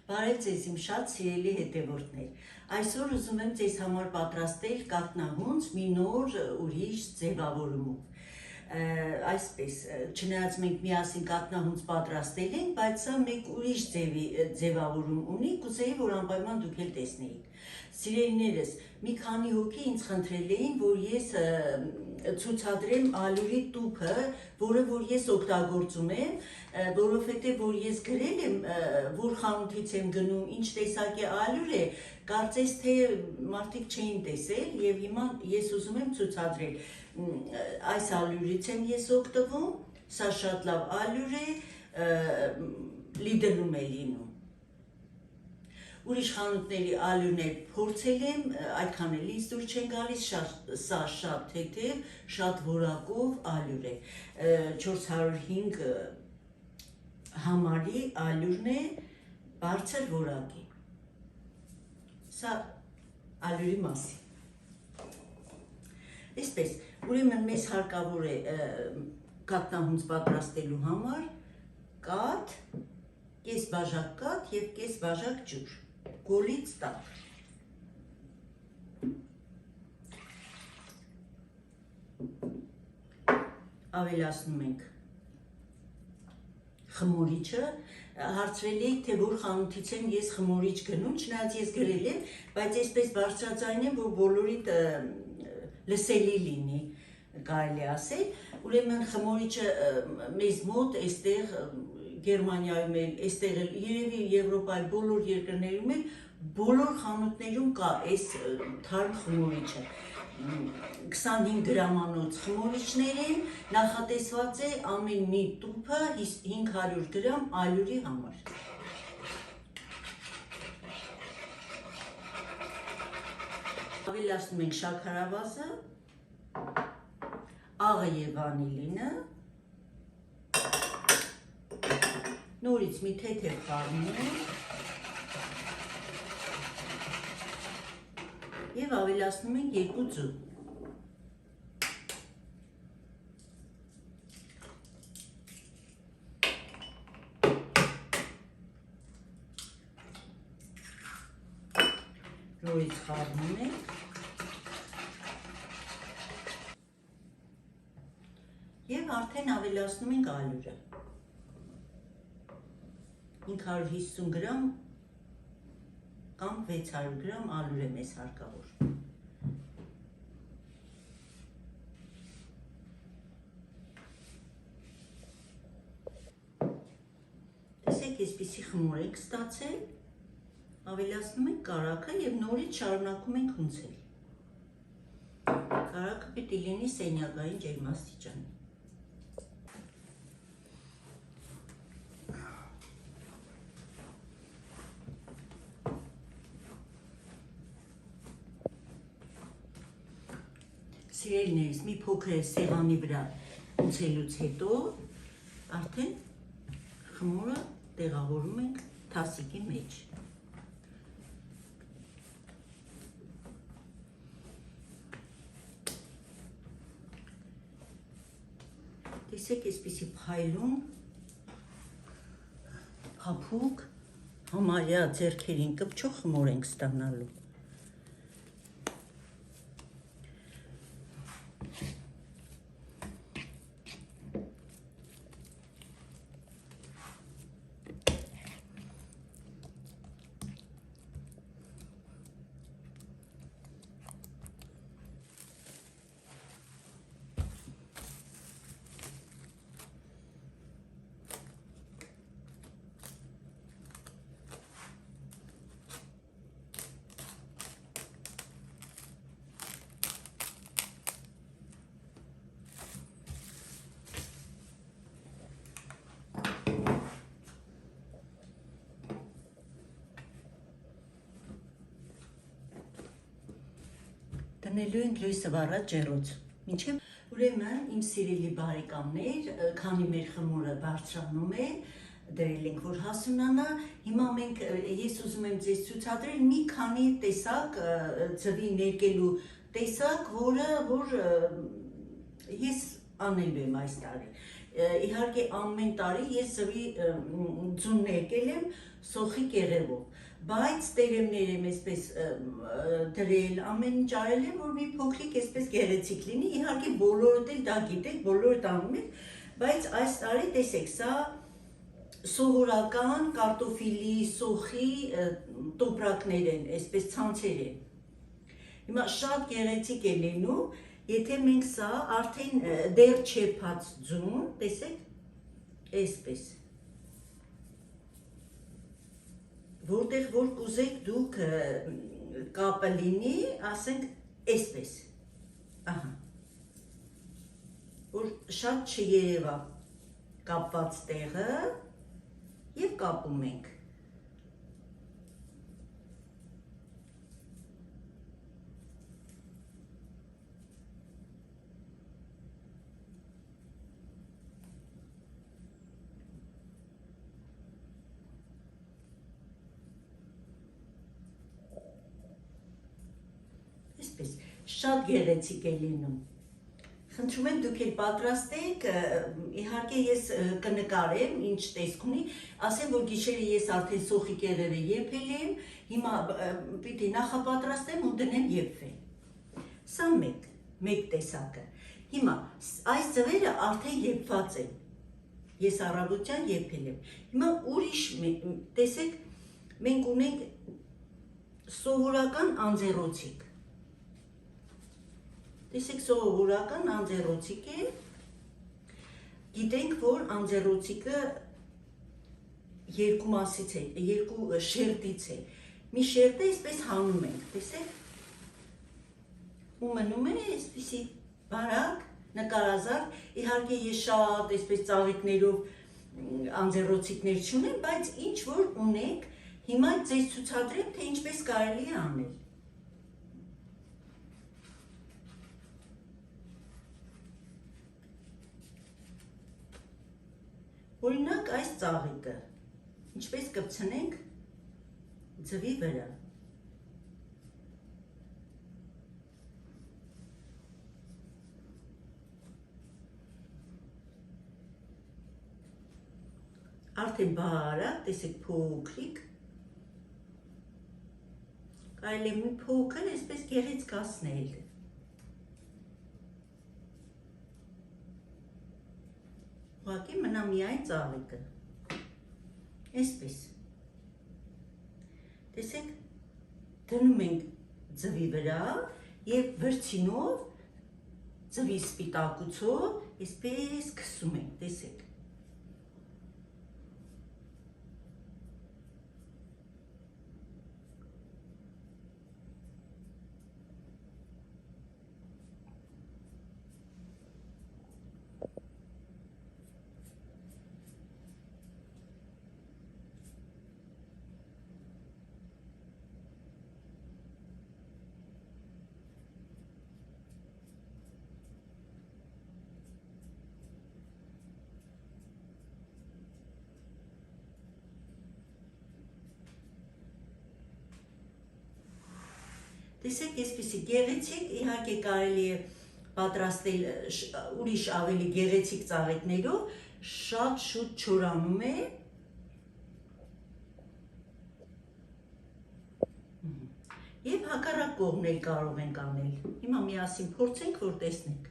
Բարև ձեզ իմ շատ սիրելի հետևորդներ։ Այսօր ուզում եմ ձեզ համար պատրաստել կաթնահունց մի նոր ուրիշ ձևավորումով։ Այսպես, չնայած մենք միասին կաթնահունց պատրաստել ենք, բայց սա մեկ ուրիշ ձևավորում ունի, կուզեի, որ անպայման դուք էլ տեսնեիք։ Սիրելիներս, մի քանի հոգի ինձ խնդրել էին, որ ես ցուցադրեմ ալյուրի տուփը, որը որ ես օգտագործում եմ, որովհետև որ ես գրել եմ, որ խանութից եմ գնում, ինչ տեսակի ալյուր է, կարծես թե մարդիկ չէին տեսել եւ հիմա ես ուզում եմ ցուցադրել։ Այս ալյուրից եմ ես օգտվում, սա շատ լավ ալյուր է, Lidl-ում է լինում։ Ուրիշ խանութների ալյուրներ փորձել եմ, այդքան էլ ինձ դուր չեն գալիս, սա շատ թեթև, շատ որակով ալյուր է։ 405 համարի ալյուրն է, բարձր որակի։ Սա ալյուրի մասին։ Այսպես, ուրեմն մեզ հարկավոր է կաթնահունց պատրաստելու համար կաթ, կես բաժակ կաթ եւ կես բաժակ ջուր, գոլից տաք։ Ավելացնում ենք խմորիչը, հարցրել եք, թե որ խանութից եմ ես խմորիչ գնում, չնայած ես գրել եմ, բայց այսպես բարձրաձայն եմ, որ բոլորիդ լսելի լինի, կարելի ասել, ուրեմն խմորիչը մեզ մոտ այստեղ Գերմանիայում էլ, այստեղ էլ, երևի Եվրոպայի բոլոր երկրներում էլ, բոլոր խանութներում կա այս թարմ խմորիչը։ 25 գրամանոց խմորիչներ են, նախատեսված է ամեն մի տուփը 500 գրամ ալյուրի համար։ Ավելացնում ենք շաքարավազը, աղը եւ վանիլինը, նորից մի թեթև խառնում ենք եւ ավելացնում ենք 2 ձու։ Նորից խառնում ենք եւ արդեն ավելացնում ենք ալյուրը։ 550 գրամ կամ 600 գրամ ալյուր է մեզ հարկավոր։ Տեսեք, այսպիսի խմոր ենք ստացել, ավելացնում ենք կարագը եւ նորից շարունակում ենք հունցել։ Կարագը պետք է լինի սենյակային ջերմաստիճանի։ Սիրելիներս, մի փոքր սեղանի վրա հունցելուց հետո արդեն խմորը տեղավորում ենք թասիկի մեջ։ Տեսեք, այսպիսի փայլուն, փափուկ, համարյա ձեռքերին կպչող խմոր ենք ստանալու։ Դնելու ենք լույսը վառած ջեռոց։ Մինչև ուրեմն իմ սիրելի բարեկամներ, քանի մեր խմորը բարձրանում է, դրել ենք որ հասունանա, հիմա ես ուզում եմ ձեզ ցուցադրել մի քանի տեսակ ձվի ներկելու տեսակ, որ ես անելու եմ այս տարի։ իհարկե ամեն տարի ես զվի ձուն եկել եմ սոխի կեղևով, բայց տերեմներ եմ այսպես դրել, ամեն ինչ արել եմ, որ մի փոքրիկ այսպես գեղեցիկ լինի, իհարկե բոլորդ էլ դա գիտեք, բոլորդ անում եք, բայց այս տարի տեսեք, սա սովորական կարտոֆիլի, սոխի տոպրակներ են, այսպես ցանցեր են։ Հիմա շատ գեղեցիկ է լինում, եթե մենք սա արդեն դեռ չեփած ձուն, տեսեք, այսպես։ Որտեղ որ կուզեք դուք կապը լինի, ասենք այսպես, ահա, որ շատ չերևա կապված տեղը և կապում ենք։ Շատ գեղեցիկ է լինում։ Խնդրում եմ դուք էլ պատրաստեք, իհարկե ես կնկարեմ, ինչ տեսք ունի, ասեմ, որ գիշերը ես արդեն սոխի կեղևը եփել եմ, հիմա պիտի նախապատրաստեմ ու դնեմ եփվել։ Սա մեկ տեսակը։ Հիմա այս ձվերը արդեն եփված են։ Ես առավոտյան եփել եմ։ Հիմա ուրիշ, տեսեք, մենք ունենք սովորական անձեռոցիկ։ Տեսեք սովորական անձեռոցիկ է, գիտենք, որ անձեռոցիկը երկու մասից է, երկու շերտից է, մի շերտը այսպես հանում ենք, տեսեք, ու մնում է այսպիսի բարակ, նկարազարդ, իհարկե ես շատ այսպես ծաղիկներով անձեռոցիկներ չունեմ, բայց ինչ որ ունեք, հիմա ձեզ ցուցադրեմ, թե ինչպես կարելի է անել։ Օրինակ այս ծաղիկը, ինչպես կպցնենք ձվի վրա։ Արդեն բարակ, տեսեք փոքրիկ, կարելի է մի փոքր այսպես գեղեցկացնել։ Ուղղակի մնա միայն ծաղիկը, այսպես, տեսեք, դնում ենք ձվի վրա և վրձինով, ձվի սպիտակուցով, այսպես քսում ենք, տեսեք։ Տեսեք, այսպիսի գեղեցիկ, իհարկե կարելի է պատրաստել ուրիշ ավելի գեղեցիկ ծաղիկներով, շատ շուտ չորանում է։ Եվ հակառակ կողմն էլ կարող ենք անել։ Հիմա միասին փորձենք, որ տեսնենք։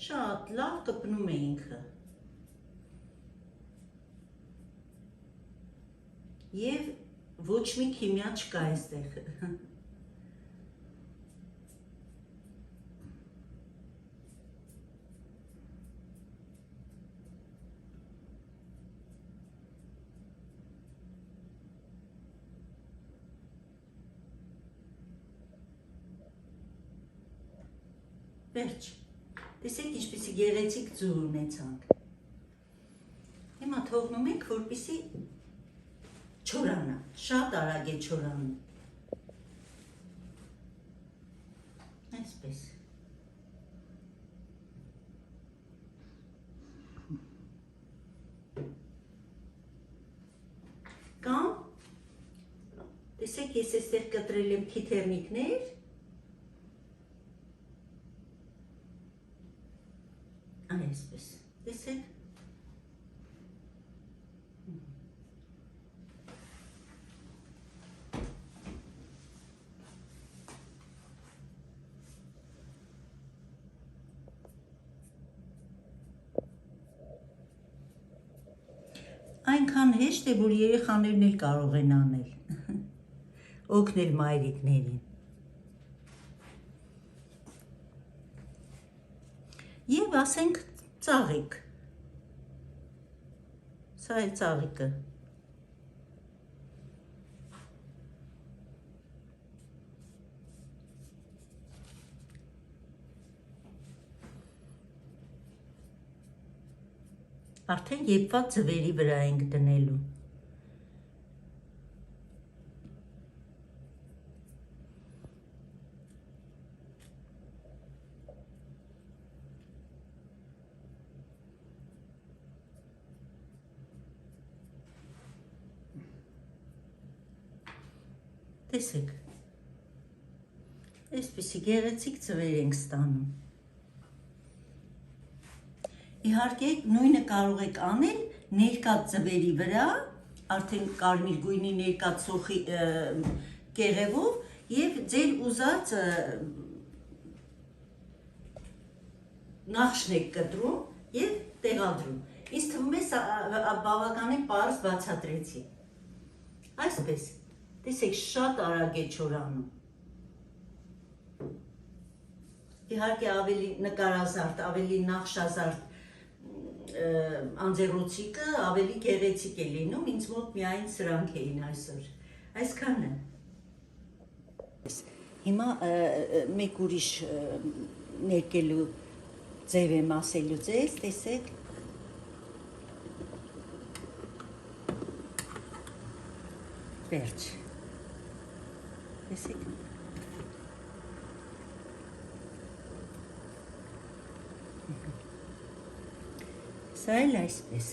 Շատ լավ կպնում է ինքը և ոչ մի քիմիա չկա այստեղ։ Վերջ, տեսեք ինչպիսի գեղեցիկ ձուր ունեցանք։ հիմա թողնում ենք, որպեսզի չորանա, շատ արագ է չորանում։ Այսպես։ Կամ, տեսեք, ես այստեղ կտրել եմ փիթեռնիկներ, այսպես, տեսեք։ Այնքան հեշտ է, որ երեխաներն էլ կարող են անել, օգնել մայրիկներին։ Եվ ասենք ծաղիկ, սա է ծաղիկը։ Արդեն եփված ձվերի վրա ենք դնելու։ Տեսեք, այսպիսի գեղեցիկ ձվեր ենք ստանում։ Իհարկե, նույնը կարող եք անել ներկած ձվերի վրա, արդեն կարմիր գույնի ներկած սոխի կեղևով և ձեր ուզած նախշն եք կտրում և տեղադրում։ Ինձ թվում է բավականին պարզ բացատրեցի։ Այսպես, տեսեք, շատ արագ է չորանում։ Իհարկե, ավելի նկարազարդ, ավելի նախշազարդ անձեռոցիկը ավելի գեղեցիկ է լինում, ինձ մոտ միայն սրանք էին այսօր, այսքանը։ Հիմա մեկ ուրիշ ներկելու ձև եմ ասելու ձեզ, տեսեք։ Վերջ, տեսեք։ Սա էլ այսպես։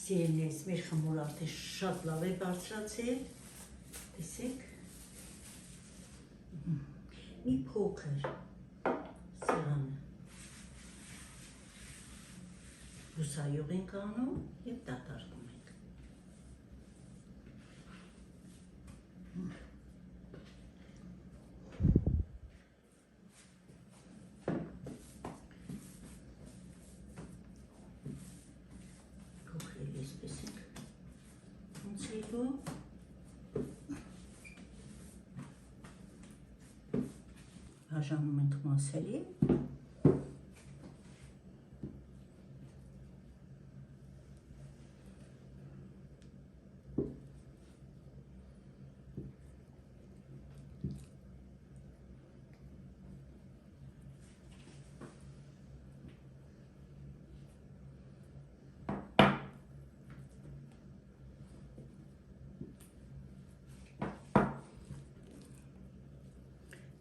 Սիրելիներս, մեր խմորը արդեն շատ լավ է բարձրացել, տեսեք, մի փոքր սեղանը հուսայող ենք անում և դատարկում ենք։ Բաժանում ենք մասերի։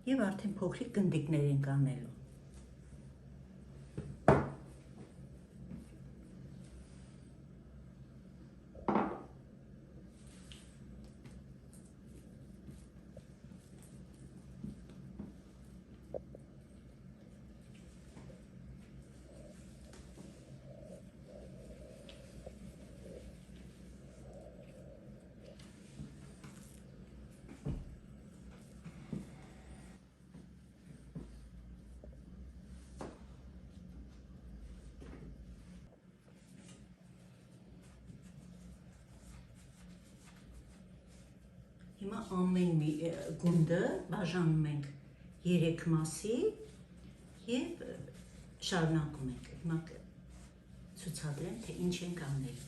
Եվ արդեն փոքրիկ գնդիկներ ենք անելու։ Հիմա ամեն մի գունդը բաժանում ենք 3 մասի եւ շարունակում ենք։ Հիմա ցուցադրեմ, թե ինչ ենք անել։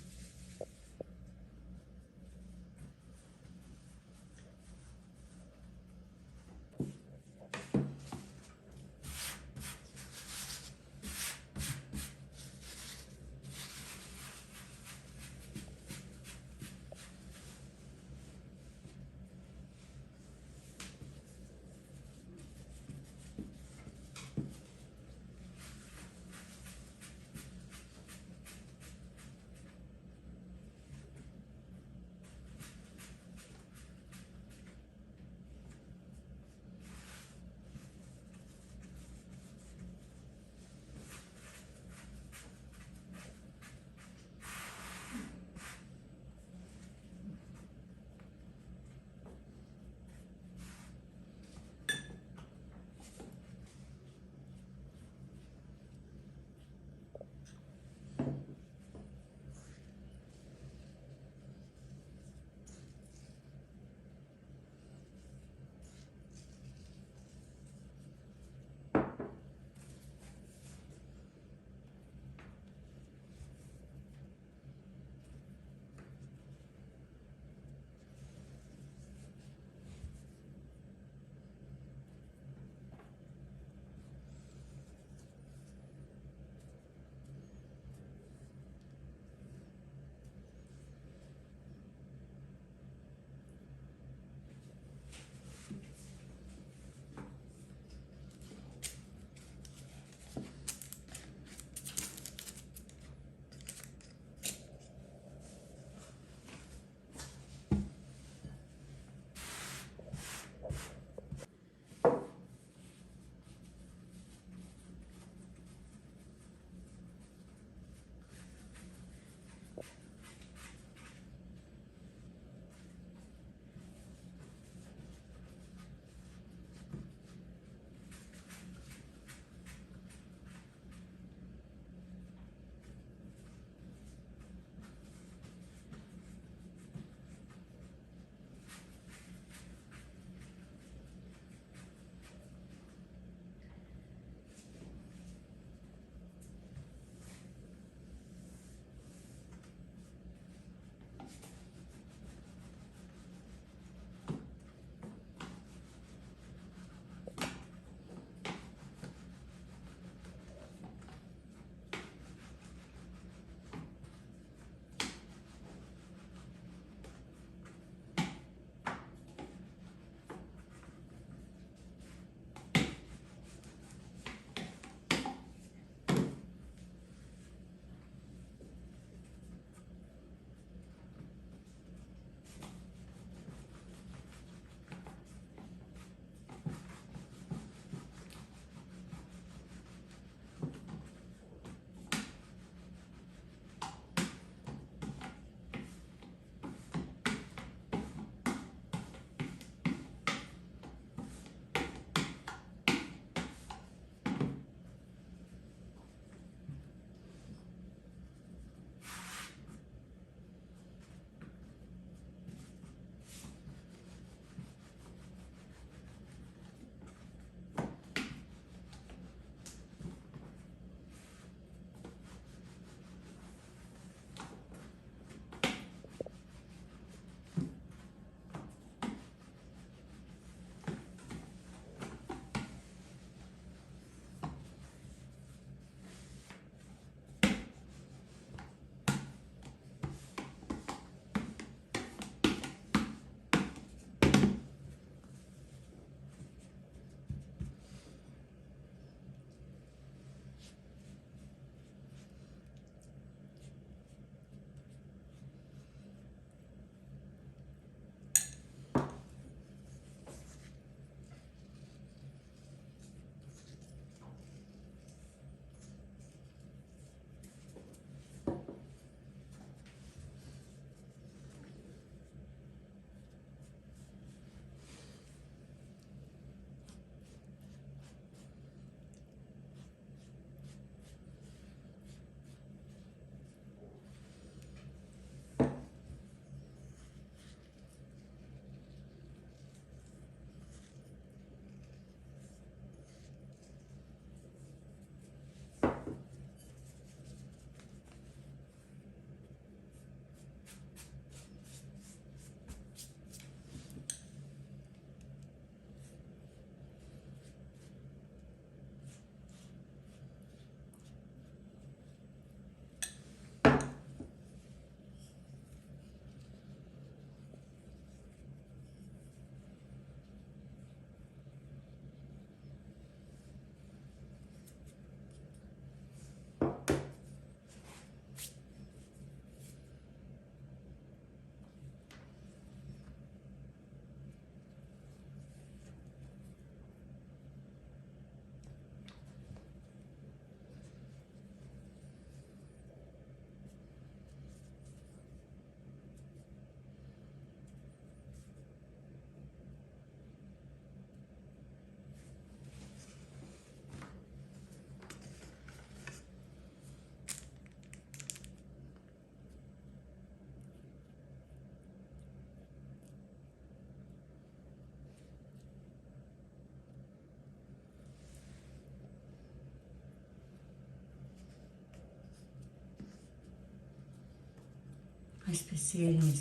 Այսպես սիրելիներս,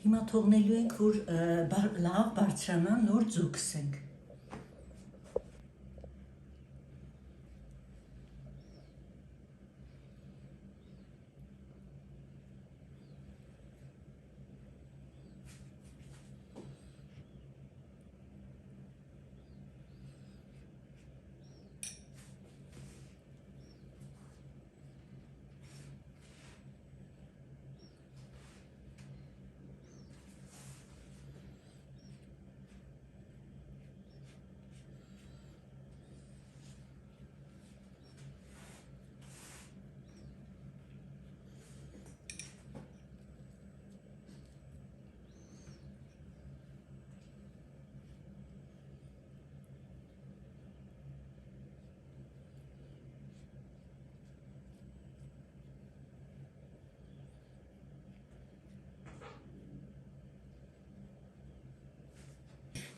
հիմա թողնելու ենք, որ լավ բարձրանան, նոր ձուկ գսենք։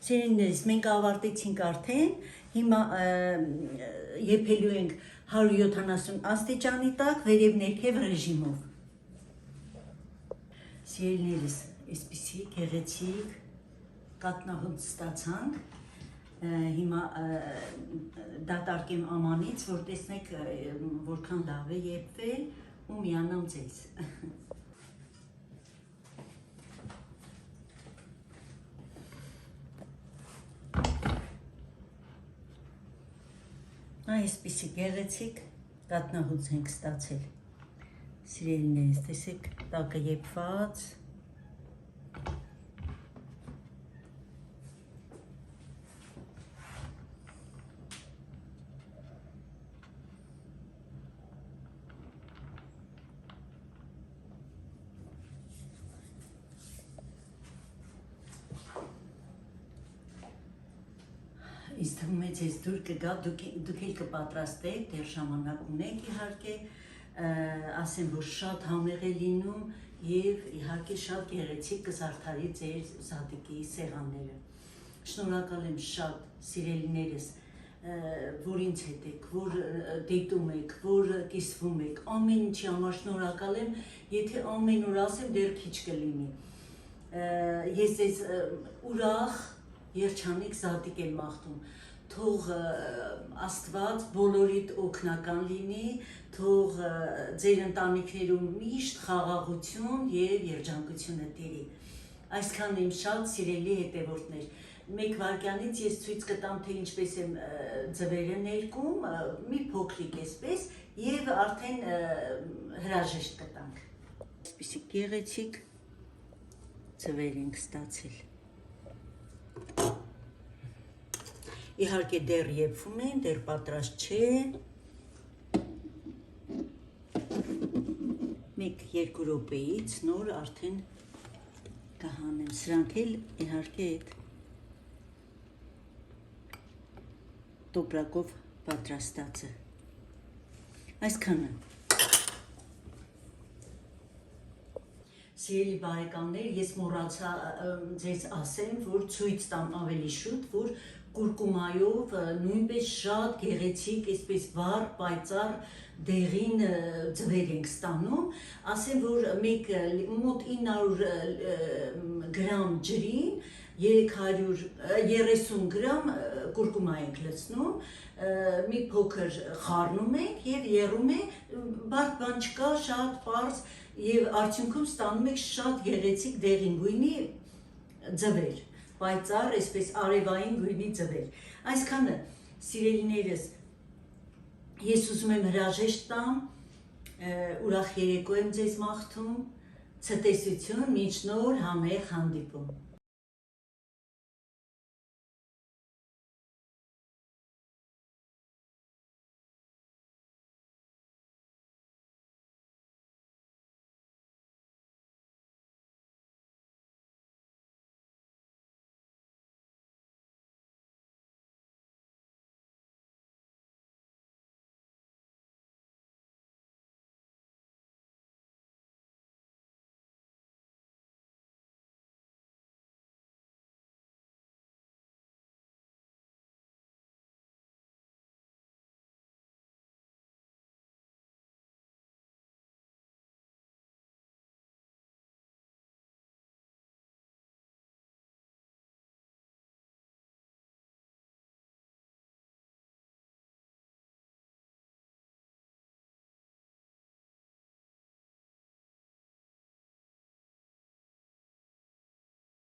Սիրելիներս, մենք ավարտեցինք արդեն, հիմա եփելու ենք 170 աստիճանի տակ վերև ներքև ռեժիմով։ Սիրելիներս, այսպիսի գեղեցիկ կատնաղունց ստացանք, հիմա դատարկեմ ամանից, որ տեսնեք որքան լավ է եփվել ու միանամ ձեզ։ Այսպիսի գեղեցիկ կատնահուց ենք ստացել, սիրելիներս, տեսեք տակը եփված, Ինձ թվում է ձեզ դուր կգա, դուք էլ կպատրաստեք, դեռ ժամանակ ունեք իհարկե, ասեմ, որ շատ համեղ է լինում և իհարկե շատ գեղեցիկ կզարդարի ձեր զատիկի սեղանները։ Շնորհակալ եմ շատ, սիրելիներս, որ ինձ հետ եք, որ դիտում եք, որ կիսվում եք, ամեն ինչի համար շնորհակալ եմ, եթե ամեն օր ասեմ, դեռ քիչ կլինի։ Ես ձեզ ուրախ երջանիկ զատիկ եմ մաղթում, թող Աստված բոլորիդ օգնական լինի, թող ձեր ընտանիքներում միշտ խաղաղություն և երջանկությունը տիրի։ Այսքան եմ շատ սիրելի հետևորդներ, մեկ վայրկյանից ես ցույց կտամ, թե ինչպես եմ ձվերը ներկում, մի փոքրիկ էսպես, և արդեն հրաժեշտ կտանք։ Այսպիսի գեղեցիկ ձվեր ենք ստացել։ Իհարկե դեռ եփվում են, դեռ պատրաստ չէ։ 1-2 րոպեից նոր արդեն կհանեմ, սրանք էլ իհարկե այդ տոպրակով պատրաստածը։ Այսքանը։ Սիրելի բարեկամներ, ես մոռացա ձեզ ասեմ, որ ցույց տամ ավելի շուտ, որ կուրկումայով նույնպես շատ գեղեցիկ, այսպես վառ, պայծառ դեղին ձվեր ենք ստանում, ասեմ, որ մոտ 900 գրամ ջրին 330 գրամ կուրկումա ենք լցնում, մի փոքր խառնում ենք և եռում է, բարդ բան չկա, շատ պարզ և արդյունքում ստանում եք շատ գեղեցիկ դեղին գույնի ձվեր, պայծառ, այսպես արևային գույնի ձվեր։ Այսքանը, սիրելիներս, ես ուզում եմ հրաժեշտ տամ, ուրախ երեկո եմ ձեզ մաղթում, ցտեսություն, մինչ նոր համեղ հանդիպում։